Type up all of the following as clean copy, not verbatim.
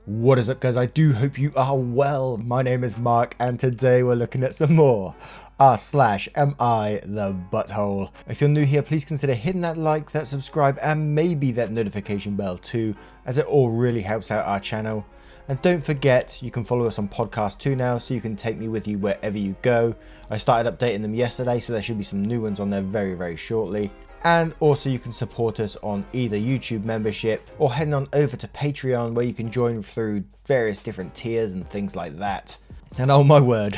What is up, guys? I do hope you are well. My name is Mark and today we're looking at some more r/am I the butthole. If you're new here, please consider hitting that like, that subscribe and maybe that notification bell too, as it all really helps out our channel. And don't forget, you can follow us on podcast too now, so you can take me with you wherever you go. I started updating them yesterday, so there should be some new ones on there very shortly. And also you can support us on either YouTube membership or heading on over to Patreon, where you can join through various different tiers and things like that. And oh my word,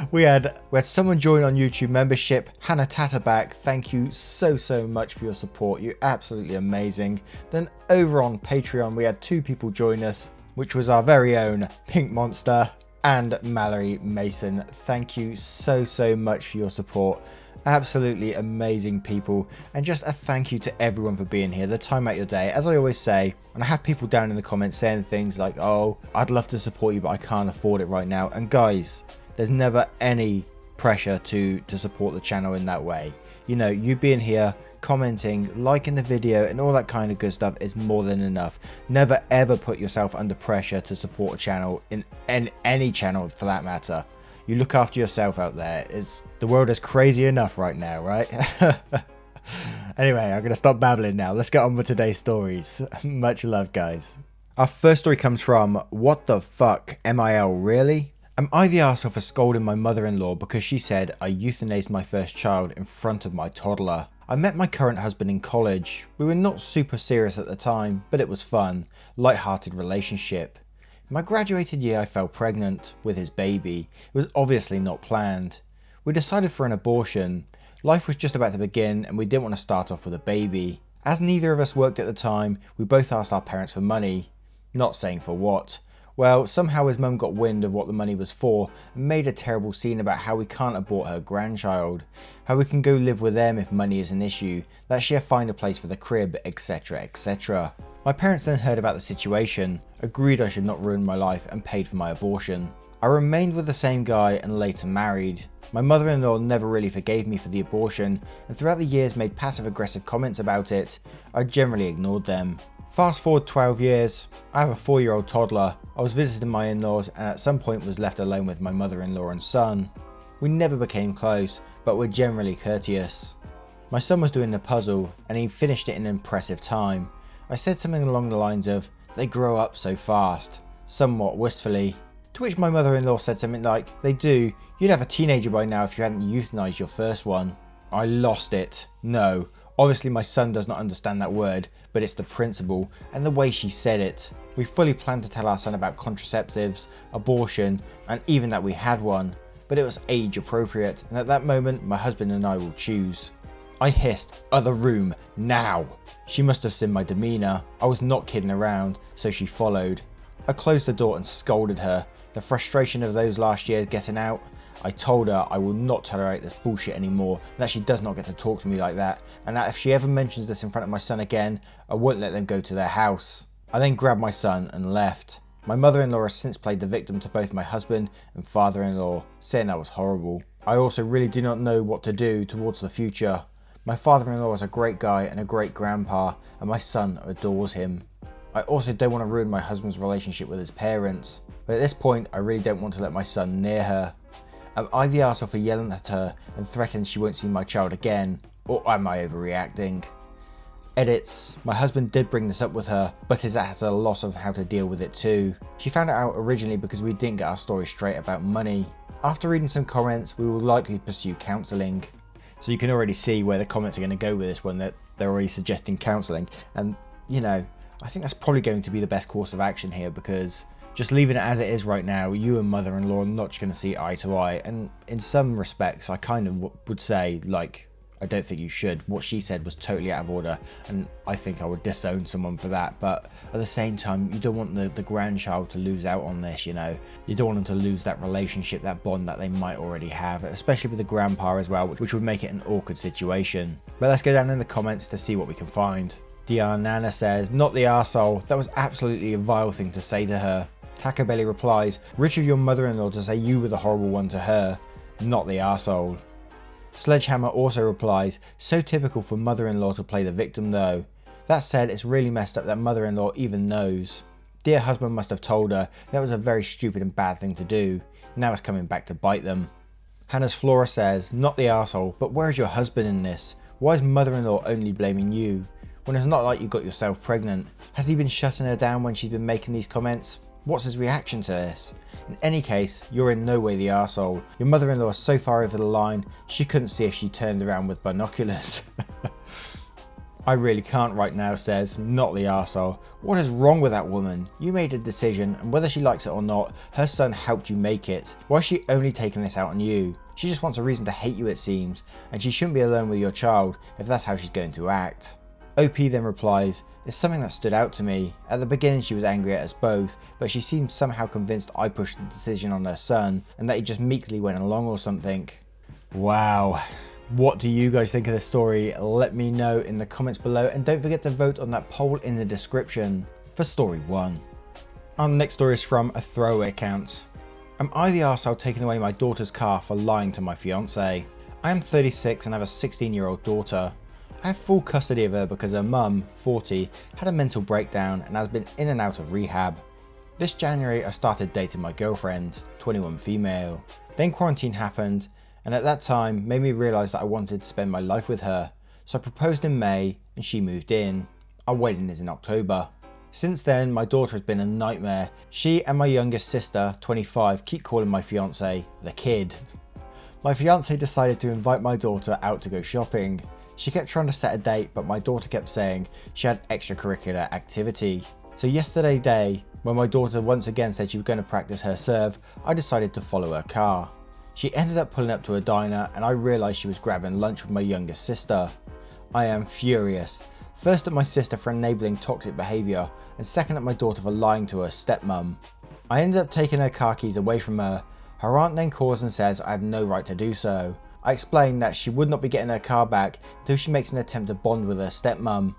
we had someone join on YouTube membership, Hannah Tatterback. Thank you so much for your support. You're absolutely amazing. Then over on Patreon, we had two people join us, which was our very own Pink Monster and Mallory Mason. Thank you so much for your support. Absolutely amazing people, and just a thank you to everyone for being here, the time out your day, as I always say. And I have people down in the comments saying things like, oh, I'd love to support you but I can't afford it right now. And guys, there's never any pressure to support the channel in that way. You know, you being here, commenting, liking the video and all that kind of good stuff is more than enough. Never ever put yourself under pressure to support a channel, in any channel for that matter. You look after yourself out there. The world is crazy enough right now, right? Anyway, I'm going to stop babbling now. Let's get on with today's stories. Much love, guys. Our first story comes from What the fuck, MIL, really? Am I the arsehole for scolding my mother-in-law because she said I euthanized my first child in front of my toddler? I met my current husband in college. We were not super serious at the time, but it was fun, light-hearted relationship. In my graduated year, I fell pregnant with his baby. It was obviously not planned. We decided for an abortion. Life was just about to begin and we didn't want to start off with a baby. As neither of us worked at the time, we both asked our parents for money. Not saying for what. Well, somehow his mum got wind of what the money was for and made a terrible scene about how we can't abort her grandchild, how we can go live with them if money is an issue, that she'll find a place for the crib, etc, etc. My parents then heard about the situation, agreed I should not ruin my life and paid for my abortion. I remained with the same guy and later married. My mother-in-law never really forgave me for the abortion and throughout the years made passive-aggressive comments about it. I generally ignored them. Fast forward 12 years, I have a 4-year-old toddler. I was visiting my in-laws and at some point was left alone with my mother-in-law and son. We never became close, but were generally courteous. My son was doing a puzzle and he finished it in an impressive time. I said something along the lines of, they grow up so fast, somewhat wistfully. To which my mother-in-law said something like, they do, you'd have a teenager by now if you hadn't euthanized your first one. I lost it. No, obviously my son does not understand that word, but it's the principle and the way she said it. We fully planned to tell our son about contraceptives, abortion, and even that we had one, but it was age appropriate, and at that moment my husband and I will choose. I hissed, other room, now! She must have seen my demeanour. I was not kidding around, so she followed. I closed the door and scolded her. The frustration of those last years getting out. I told her I will not tolerate this bullshit anymore, that she does not get to talk to me like that, and that if she ever mentions this in front of my son again, I won't let them go to their house. I then grabbed my son and left. My mother-in-law has since played the victim to both my husband and father-in-law, saying I was horrible. I also really do not know what to do towards the future. My father-in-law is a great guy and a great grandpa, and my son adores him. I also don't want to ruin my husband's relationship with his parents, but at this point I really don't want to let my son near her. Am I the arsehole for yelling at her and threatening she won't see my child again, or am I overreacting? Edits. My husband did bring this up with her, but is at a loss of how to deal with it too. She found it out originally because we didn't get our story straight about money. After reading some comments, we will likely pursue counselling. So you can already see where the comments are going to go with this one, that they're already suggesting counselling. And, you know, I think that's probably going to be the best course of action here, because just leaving it as it is right now, you and mother-in-law are not just going to see eye to eye. And in some respects, I kind of would say, like, I don't think you should. What she said was totally out of order, and I think I would disown someone for that. But at the same time, you don't want the grandchild to lose out on this, you know. You don't want them to lose that relationship, that bond that they might already have, especially with the grandpa as well, which would make it an awkward situation. But let's go down in the comments to see what we can find. Diana says, not the arsehole. That was absolutely a vile thing to say to her. Taco Belly replies, Richard, your mother-in-law, to say you were the horrible one to her. Not the arsehole. Sledgehammer also replies, so typical for mother-in-law to play the victim though. That said, it's really messed up that mother-in-law even knows. Dear husband must have told her that was a very stupid and bad thing to do. Now it's coming back to bite them. Hannah's Flora says, not the arsehole, but where is your husband in this? Why is mother-in-law only blaming you? When it's not like you got yourself pregnant. Has he been shutting her down when she's been making these comments? What's his reaction to this? In any case, you're in no way the arsehole. Your mother-in-law is so far over the line, she couldn't see if she turned around with binoculars. I really can't right now says, not the arsehole. What is wrong with that woman? You made a decision, and whether she likes it or not, her son helped you make it. Why is she only taking this out on you? She just wants a reason to hate you, it seems, and she shouldn't be alone with your child if that's how she's going to act. OP then replies, it's something that stood out to me. At the beginning she was angry at us both, but she seemed somehow convinced I pushed the decision on her son, and that he just meekly went along or something. Wow. What do you guys think of this story? Let me know in the comments below, and don't forget to vote on that poll in the description for story 1. Our next story is from a throwaway account. Am I the arsehole taking away my daughter's car for lying to my fiance? I am 36 and have a 16-year-old daughter. I have full custody of her because her mum, 40, had a mental breakdown and has been in and out of rehab. This January I started dating my girlfriend, 21 female. Then quarantine happened, and at that time made me realise that I wanted to spend my life with her, so I proposed in May and she moved in. Our wedding is in October. Since then my daughter has been a nightmare. She and my youngest sister, 25, keep calling my fiance the kid. My fiance decided to invite my daughter out to go shopping. She kept trying to set a date, but my daughter kept saying she had extracurricular activity. So yesterday day, when my daughter once again said she was going to practice her serve, I decided to follow her car. She ended up pulling up to a diner and I realised she was grabbing lunch with my youngest sister. I am furious. First at my sister for enabling toxic behaviour, and second at my daughter for lying to her stepmom. I ended up taking her car keys away from her. Her aunt then calls and says I have no right to do so. I explained that she would not be getting her car back until she makes an attempt to bond with her stepmom.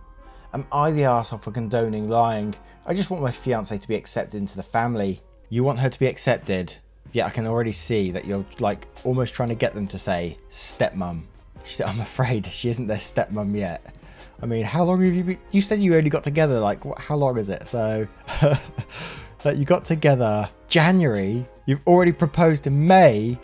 Am I the arsehole for condoning lying? I just want my fiance to be accepted into the family. You want her to be accepted? Yeah, I can already see that you're like almost trying to get them to say stepmom. I'm afraid she isn't their stepmom yet. I mean, how long have you been? You said you only got together, like, how long is it? So, that you got together January, you've already proposed in May,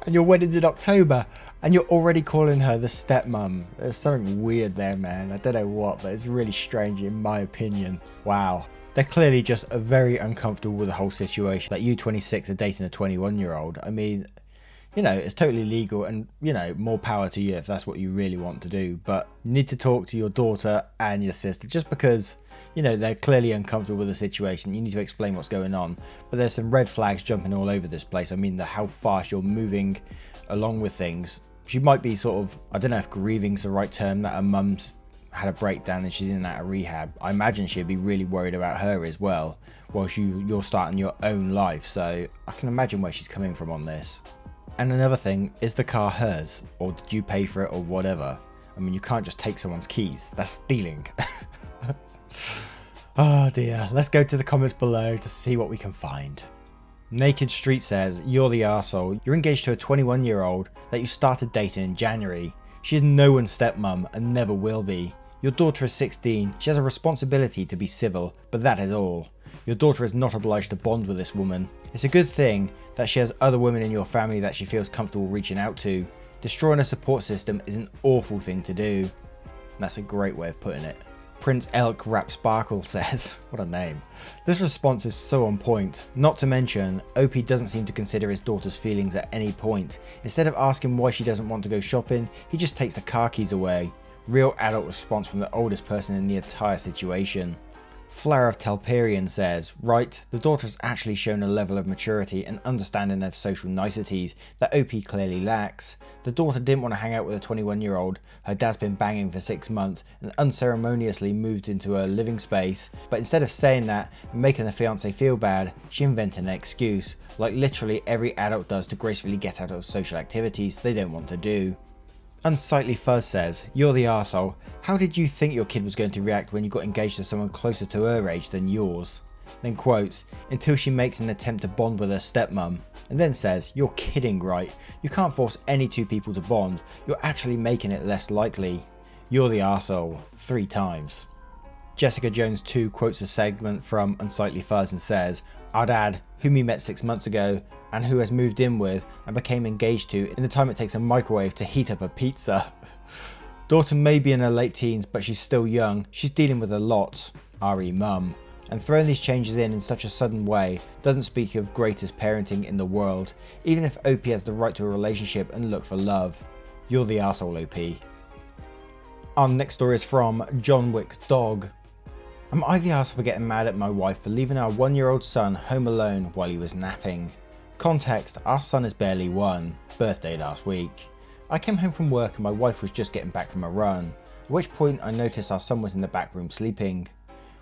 and your wedding's in October, and you're already calling her the stepmom. There's something weird there, man. I don't know what, but it's really strange in my opinion. Wow. They're clearly just very uncomfortable with the whole situation. Like, you 26 are dating a 21-year-old. I mean, you know, it's totally legal and, you know, more power to you if that's what you really want to do. But you need to talk to your daughter and your sister, just because, you know, they're clearly uncomfortable with the situation. You need to explain what's going on. But there's some red flags jumping all over this place. I mean, how fast you're moving along with things. She might be sort of, I don't know if grieving's the right term, that her mum's had a breakdown and she's in and out of rehab. I imagine she'd be really worried about her as well, whilst you're starting your own life. So I can imagine where she's coming from on this. And another thing, is the car hers, or did you pay for it, or whatever? I mean, you can't just take someone's keys. That's stealing. Oh dear. Let's go to the comments below to see what we can find. Naked Street says, you're the arsehole. You're engaged to a 21-year-old that you started dating in January. She is no one's stepmom and never will be. Your daughter is 16. She has a responsibility to be civil, but that is all. Your daughter is not obliged to bond with this woman. It's a good thing that she has other women in your family that she feels comfortable reaching out to. Destroying a support system is an awful thing to do. And that's a great way of putting it. Prince Elk Rap Sparkle says, what a name. This response is so on point. Not to mention, OP doesn't seem to consider his daughter's feelings at any point. Instead of asking why she doesn't want to go shopping, he just takes the car keys away. Real adult response from the oldest person in the entire situation. Flower of Telperion says, right, the daughter has actually shown a level of maturity and understanding of social niceties that OP clearly lacks. The daughter didn't want to hang out with a 21-year-old, her dad's been banging for 6 months and unceremoniously moved into her living space, but instead of saying that and making the fiance feel bad, she invented an excuse, like literally every adult does to gracefully get out of social activities they don't want to do. Unsightly Fuzz says, you're the arsehole. How did you think your kid was going to react when you got engaged to someone closer to her age than yours? Then quotes, until she makes an attempt to bond with her stepmom. And then says, you're kidding, right? You can't force any two people to bond. You're actually making it less likely. You're the arsehole. 3 times. Jessica Jones 2 quotes a segment from Unsightly Fuzz and says, "Our dad, whom he met 6 months ago, and who has moved in with and became engaged to in the time it takes a microwave to heat up a pizza." Daughter may be in her late teens, but she's still young. She's dealing with a lot. RE mum. And throwing these changes in such a sudden way doesn't speak of greatest parenting in the world, even if OP has the right to a relationship and look for love. You're the arsehole, OP. Our next story is from John Wick's dog. Am I the arsehole for getting mad at my wife for leaving our 1-year-old son home alone while he was napping? Context, our son is barely 1, birthday last week. I came home from work and my wife was just getting back from a run, at which point I noticed our son was in the back room sleeping.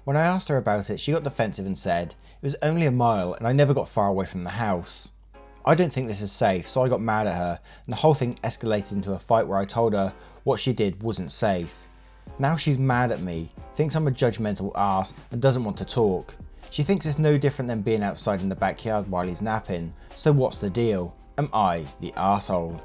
When I asked her about it, she got defensive and said, "It was only a mile and I never got far away from the house." I don't think this is safe, so I got mad at her, and the whole thing escalated into a fight where I told her what she did wasn't safe. Now she's mad at me, thinks I'm a judgmental arse and doesn't want to talk. She thinks it's no different than being outside in the backyard while he's napping, so what's the deal? Am I the arsehole?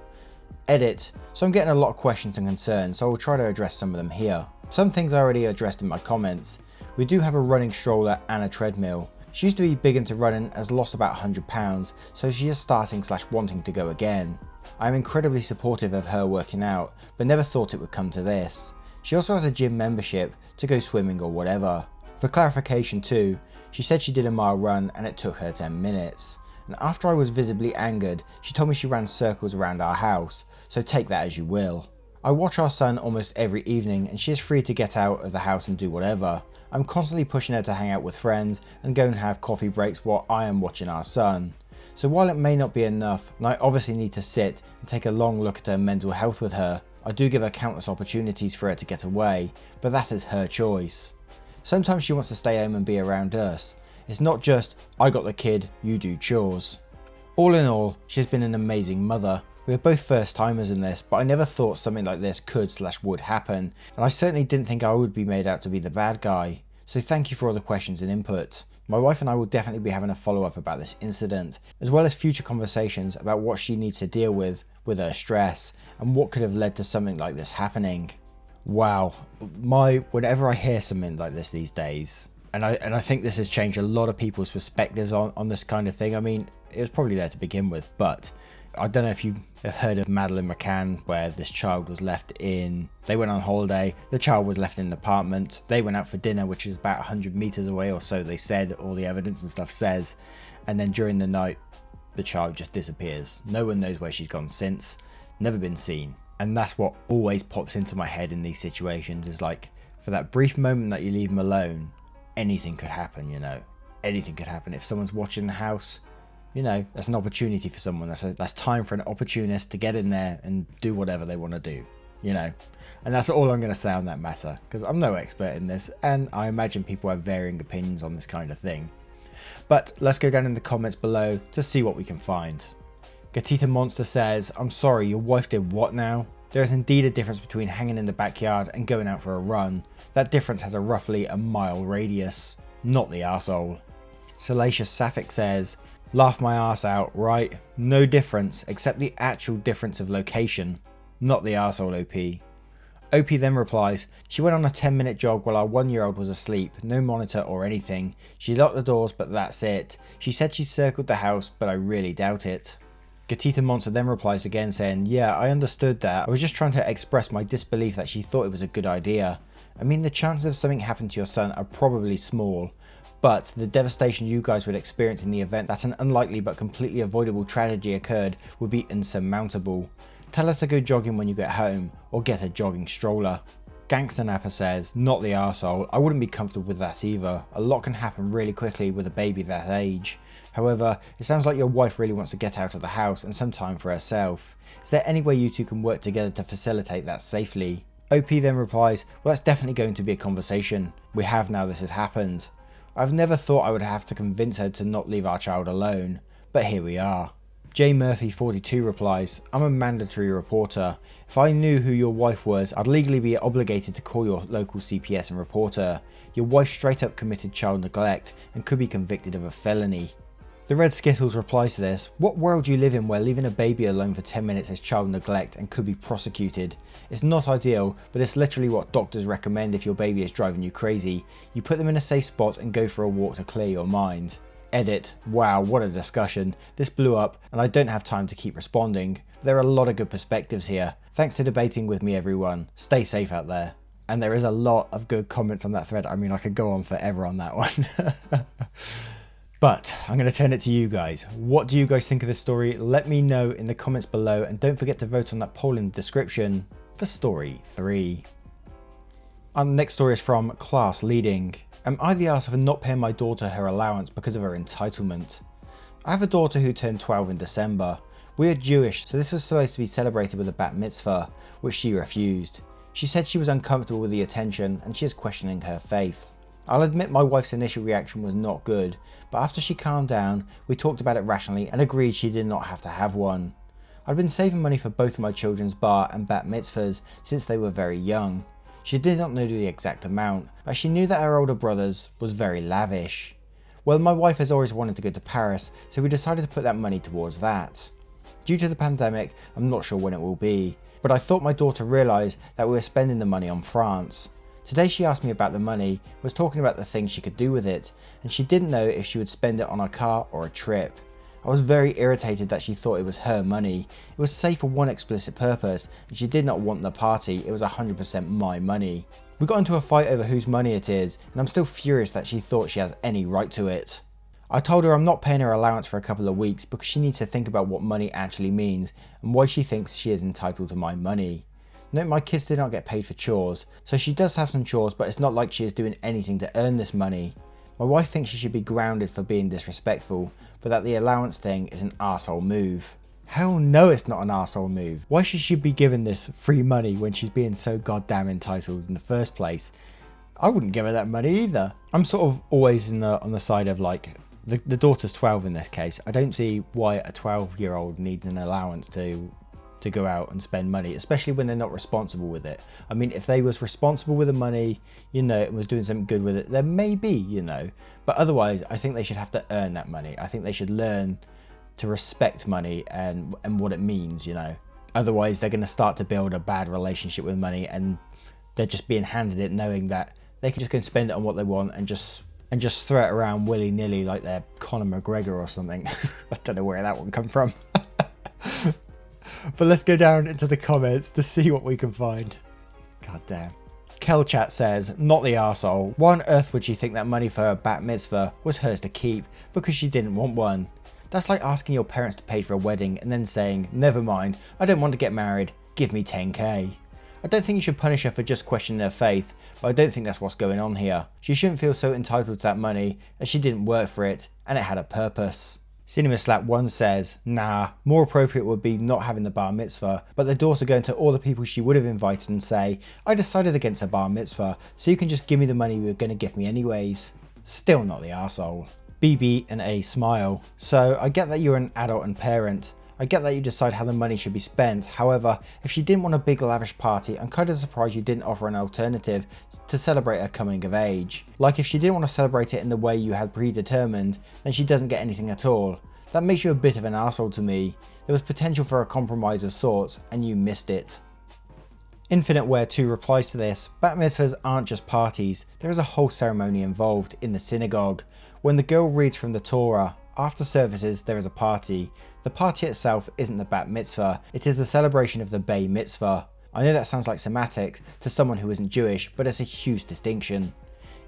Edit. So I'm getting a lot of questions and concerns, so I will try to address some of them here. Some things I already addressed in my comments. We do have a running stroller and a treadmill. She used to be big into running, has lost about 100 pounds, so she is starting/wanting to go again. I am incredibly supportive of her working out, but never thought it would come to this. She also has a gym membership to go swimming or whatever. For clarification too, she said she did a mile run and it took her 10 minutes. And after I was visibly angered, she told me she ran circles around our house, so take that as you will. I watch our son almost every evening and she is free to get out of the house and do whatever. I'm constantly pushing her to hang out with friends and go and have coffee breaks while I am watching our son. So while it may not be enough, and I obviously need to sit and take a long look at her mental health with her, I do give her countless opportunities for her to get away, but that is her choice. Sometimes she wants to stay home and be around us. It's not just, I got the kid, you do chores. All in all, she's been an amazing mother. We are both first timers in this, but I never thought something like this could/would happen, and I certainly didn't think I would be made out to be the bad guy. So thank you for all the questions and input. My wife and I will definitely be having a follow-up about this incident, as well as future conversations about what she needs to deal with her stress, and what could have led to something like this happening. Wow, whenever I hear something like this these days, and I think this has changed a lot of people's perspectives on this kind of thing. I mean, it was probably there to begin with, but I don't know if you have heard of Madeleine McCann, where this child was left in, they went on holiday, the child was left in an apartment, they went out for dinner, which is about 100 meters away or so, they said, all the evidence and stuff says, and then during the night, the child just disappears. No one knows where she's gone since, never been seen. And that's what always pops into my head in these situations, is like, for that brief moment that you leave them alone, anything could happen, you know, anything could happen. If someone's watching the house, you know, that's an opportunity for someone. That's time for an opportunist to get in there and do whatever they want to do, you know. And that's all I'm going to say on that matter, because I'm no expert in this, and I imagine people have varying opinions on this kind of thing. But let's go down in the comments below to see what we can find. Gatita Monster says, "I'm sorry, your wife did what now? There is indeed a difference between hanging in the backyard and going out for a run. That difference has a roughly a mile radius. Not the arsehole." Salacious Sapphic says, "Laugh my arse out, right? No difference, except the actual difference of location. Not the arsehole, OP." OP then replies, "She went on a 10-minute jog while our 1-year-old was asleep, no monitor or anything. She locked the doors, but that's it. She said she circled the house, but I really doubt it." Gatita Monster then replies again saying, "Yeah, I understood that. I was just trying to express my disbelief that she thought it was a good idea. I mean, the chances of something happening to your son are probably small, but the devastation you guys would experience in the event that an unlikely but completely avoidable tragedy occurred would be insurmountable. Tell her to go jogging when you get home, or get a jogging stroller." Gangster Napper says, "Not the arsehole. I wouldn't be comfortable with that either. A lot can happen really quickly with a baby that age. However, it sounds like your wife really wants to get out of the house and some time for herself. Is there any way you two can work together to facilitate that safely?" OP then replies, "Well, that's definitely going to be a conversation. We have now this has happened. I've never thought I would have to convince her to not leave our child alone, but here we are." J Murphy 42 replies, "I'm a mandatory reporter. If I knew who your wife was, I'd legally be obligated to call your local CPS and report her. Your wife straight up committed child neglect and could be convicted of a felony." The Red Skittles replies to this, "What world do you live in where leaving a baby alone for 10 minutes is child neglect and could be prosecuted? It's not ideal, but it's literally what doctors recommend if your baby is driving you crazy. You put them in a safe spot and go for a walk to clear your mind." Edit. Wow, what a discussion. This blew up and I don't have time to keep responding. There are a lot of good perspectives here. Thanks for debating with me, everyone. Stay safe out there. And there is a lot of good comments on that thread. I mean, I could go on forever on that one. But I'm going to turn it to you guys. What do you guys think of this story? Let me know in the comments below, and don't forget to vote on that poll in the description for story 3. Our next story is from Class Leading. Am I the arse for not paying my daughter her allowance because of her entitlement? I have a daughter who turned 12 in December. We are Jewish, so this was supposed to be celebrated with a bat mitzvah, which she refused. She said she was uncomfortable with the attention and she is questioning her faith. I'll admit my wife's initial reaction was not good, but after she calmed down, we talked about it rationally and agreed she did not have to have one. I'd been saving money for both of my children's bar and bat mitzvahs since they were very young. She did not know the exact amount, but she knew that her older brother's was very lavish. Well, my wife has always wanted to go to Paris, so we decided to put that money towards that. Due to the pandemic, I'm not sure when it will be, but I thought my daughter realised that we were spending the money on France. Today she asked me about the money, was talking about the things she could do with it, and she didn't know if she would spend it on a car or a trip. I was very irritated that she thought it was her money. It was saved for one explicit purpose, and she did not want the party. It was 100% my money. We got into a fight over whose money it is, and I'm still furious that she thought she has any right to it. I told her I'm not paying her allowance for a couple of weeks because she needs to think about what money actually means and why she thinks she is entitled to my money. Note my kids did not get paid for chores, so she does have some chores, but it's not like she is doing anything to earn this money. My wife thinks she should be grounded for being disrespectful, but that the allowance thing is an arsehole move. Hell no, it's not an arsehole move. Why should she be given this free money when she's being so goddamn entitled in the first place? I wouldn't give her that money either. I'm sort of always on the side of like, the daughter's 12 in this case. I don't see why a 12-year-old needs an allowance to go out and spend money, especially when they're not responsible with it. I mean, if they was responsible with the money, you know, and was doing something good with it, then maybe, you know. But otherwise, I think they should have to earn that money. I think they should learn to respect money and what it means, you know. Otherwise, they're going to start to build a bad relationship with money, and they're just being handed it knowing that they can just go and spend it on what they want and just throw it around willy-nilly like they're Conor McGregor or something. I don't know where that one come from. But let's go down into the comments to see what we can find. God damn. Kelchat says, not the arsehole. Why on earth would she think that money for her bat mitzvah was hers to keep because she didn't want one? That's like asking your parents to pay for a wedding and then saying, never mind, I don't want to get married, give me 10k. I don't think you should punish her for just questioning her faith, but I don't think that's what's going on here. She shouldn't feel so entitled to that money as she didn't work for it and it had a purpose. Cinema Slap 1 says, nah, more appropriate would be not having the bar mitzvah, but the daughter going to all the people she would have invited and say, I decided against a bar mitzvah, so you can just give me the money you were going to give me anyways. Still not the arsehole. BB and A smile. So I get that you're an adult and parent. I get that you decide how the money should be spent. However, if she didn't want a big lavish party, I'm kind of surprised you didn't offer an alternative to celebrate her coming of age. Like if she didn't want to celebrate it in the way you had predetermined, then she doesn't get anything at all. That makes you a bit of an arsehole to me. There was potential for a compromise of sorts, and you missed it. Infinite Wear 2 replies to this, bat mitzvahs aren't just parties, there is a whole ceremony involved in the synagogue. When the girl reads from the Torah, after services there is a party. The party itself isn't the bat mitzvah, it is the celebration of the bay mitzvah. I know that sounds like semantics to someone who isn't Jewish, but it's a huge distinction.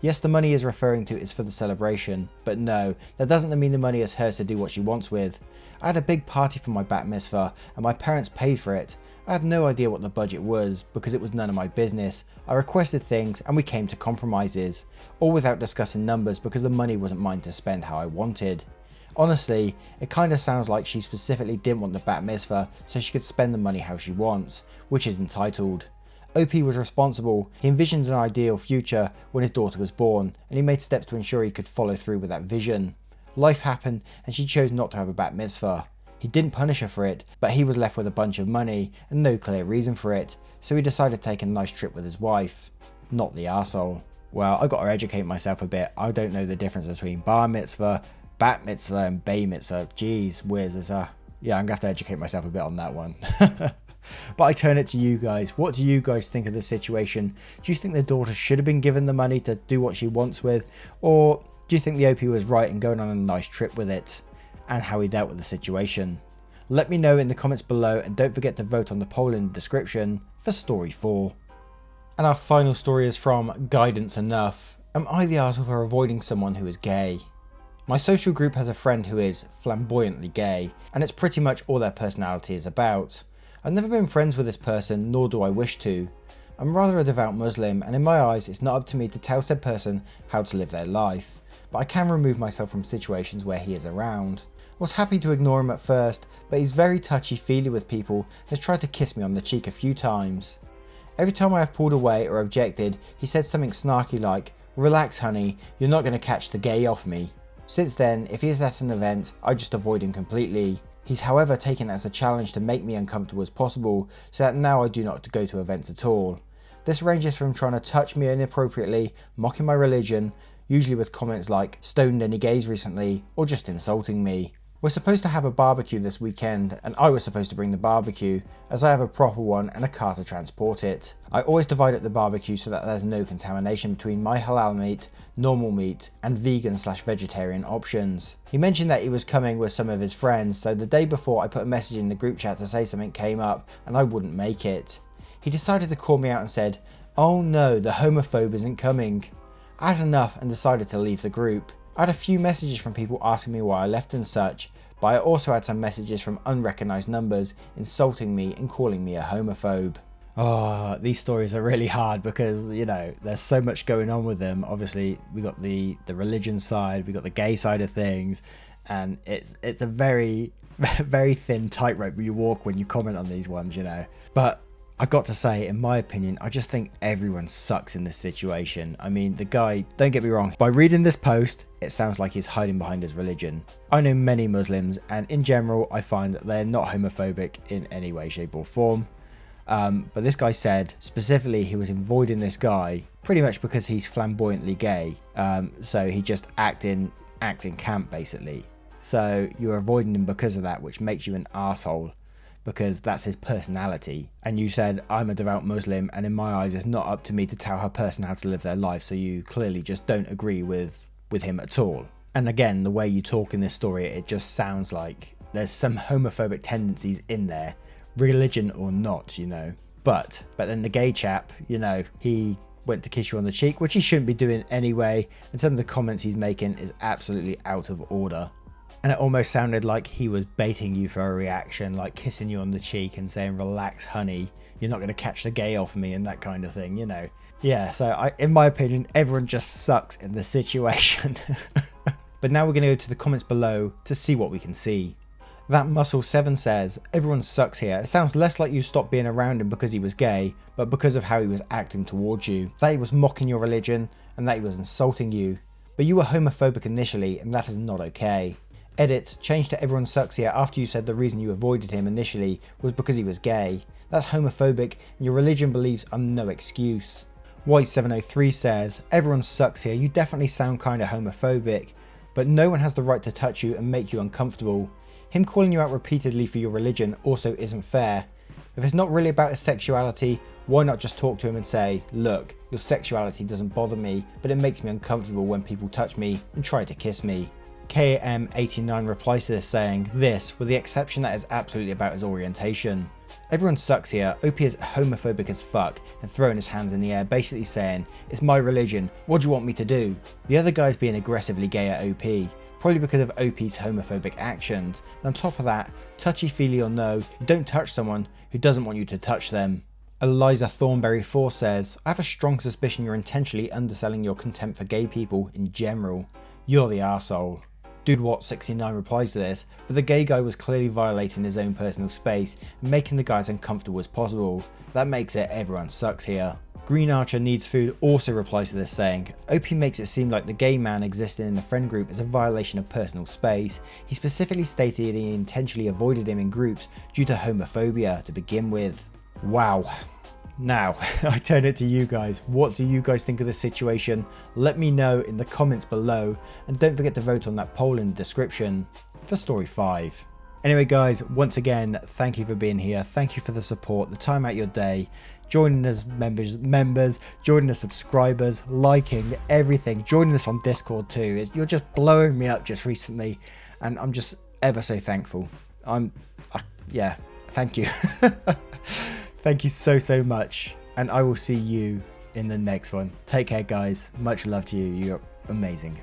Yes, the money is referring to is for the celebration, but no, that doesn't mean the money is hers to do what she wants with. I had a big party for my bat mitzvah and my parents paid for it. I had no idea what the budget was because it was none of my business. I requested things and we came to compromises, all without discussing numbers because the money wasn't mine to spend how I wanted. Honestly, it kinda sounds like she specifically didn't want the bat mitzvah so she could spend the money how she wants, which is entitled. OP was responsible. He envisioned an ideal future when his daughter was born, and he made steps to ensure he could follow through with that vision. Life happened and she chose not to have a bat mitzvah. He didn't punish her for it, but he was left with a bunch of money and no clear reason for it, so he decided to take a nice trip with his wife. Not the arsehole. Well, I gotta educate myself a bit. I don't know the difference between bar mitzvah, bat mitzvah and bay mitzvah. Jeez whiz, yeah, I'm gonna have to educate myself a bit on that one. But I turn it to you guys. What do you guys think of this situation? Do you think the daughter should have been given the money to do what she wants with? Or do you think the OP was right in going on a nice trip with it? And how he dealt with the situation? Let me know in the comments below, and don't forget to vote on the poll in the description for story 4. And our final story is from Guidance Enough. Am I the arsehole for avoiding someone who is gay? My social group has a friend who is flamboyantly gay, and it's pretty much all their personality is about. I've never been friends with this person, nor do I wish to. I'm rather a devout Muslim, and in my eyes it's not up to me to tell said person how to live their life, but I can remove myself from situations where he is around. I was happy to ignore him at first, but he's very touchy-feely with people and has tried to kiss me on the cheek a few times. Every time I have pulled away or objected, he said something snarky like, "Relax honey, you're not going to catch the gay off me." Since then, if he is at an event, I just avoid him completely. He's however taken it as a challenge to make me uncomfortable as possible, so that now I do not go to events at all. This ranges from trying to touch me inappropriately, mocking my religion, usually with comments like "stoned any gays recently," or just insulting me. We're supposed to have a barbecue this weekend, and I was supposed to bring the barbecue, as I have a proper one and a car to transport it. I always divide up the barbecue so that there's no contamination between my halal meat, normal meat, and vegan/vegetarian options. He mentioned that he was coming with some of his friends, so the day before I put a message in the group chat to say something came up and I wouldn't make it. He decided to call me out and said, "Oh no, the homophobe isn't coming." I had enough and decided to leave the group. I had a few messages from people asking me why I left and such, but I also had some messages from unrecognised numbers insulting me and calling me a homophobe. Oh, these stories are really hard because, you know, there's so much going on with them. Obviously, we got the religion side, we got the gay side of things, and it's a very, very thin tightrope you walk when you comment on these ones, you know. But I got to say, in my opinion, I just think everyone sucks in this situation. I mean, the guy, don't get me wrong, by reading this post, it sounds like he's hiding behind his religion. I know many Muslims, and in general, I find that they're not homophobic in any way, shape or form. But this guy said, specifically, he was avoiding this guy pretty much because he's flamboyantly gay. So he just acting camp, basically. So you're avoiding him because of that, which makes you an arsehole, because that's his personality. And you said, I'm a devout Muslim, and in my eyes it's not up to me to tell her person how to live their life, so you clearly just don't agree with him at all. And again, the way you talk in this story, it just sounds like there's some homophobic tendencies in there, religion or not, you know. But then the gay chap, you know, he went to kiss you on the cheek, which he shouldn't be doing anyway, and some of the comments he's making is absolutely out of order. And it almost sounded like he was baiting you for a reaction, like kissing you on the cheek and saying, "Relax, honey, you're not going to catch the gay off me," and that kind of thing, you know. Yeah, so in my opinion, everyone just sucks in this situation. But now we're going to go to the comments below to see what we can see. That Muscle7 says, "Everyone sucks here. It sounds less like you stopped being around him because he was gay, but because of how he was acting towards you. That he was mocking your religion, and that he was insulting you. But you were homophobic initially, and that is not okay. Edit, change to everyone sucks here after you said the reason you avoided him initially was because he was gay. That's homophobic, and your religion beliefs are no excuse." White703 says, "Everyone sucks here. You definitely sound kinda homophobic, but no one has the right to touch you and make you uncomfortable. Him calling you out repeatedly for your religion also isn't fair. If it's not really about his sexuality, why not just talk to him and say, look, your sexuality doesn't bother me, but it makes me uncomfortable when people touch me and try to kiss me." KM89 replies to this saying, "This, with the exception that is absolutely about his orientation. Everyone sucks here. OP is homophobic as fuck and throwing his hands in the air, basically saying, 'It's my religion, what do you want me to do?' The other guy's being aggressively gay at OP, probably because of OP's homophobic actions. And on top of that, touchy-feely or no, you don't touch someone who doesn't want you to touch them." Eliza Thornberry 4 says, "I have a strong suspicion you're intentionally underselling your contempt for gay people in general. You're the arsehole." Dude Watt 69 replies to this, but the gay guy was clearly violating his own personal space and making the guys uncomfortable as possible. That makes it everyone sucks here. Green Archer Needs Food also replies to this saying, "OP makes it seem like the gay man existing in the friend group is a violation of personal space. He specifically stated he intentionally avoided him in groups due to homophobia to begin with." Wow. Now, I turn it to you guys. What do you guys think of the situation? Let me know in the comments below, and don't forget to vote on that poll in the description for story 5. Anyway guys, once again, thank you for being here. Thank you for the support, the time out your day, joining us members, joining us subscribers, liking everything, joining us on Discord too. You're just blowing me up just recently, and I'm just ever so thankful. Yeah, thank you. Thank you so much, and I will see you in the next one. Take care guys, much love to you, you're amazing.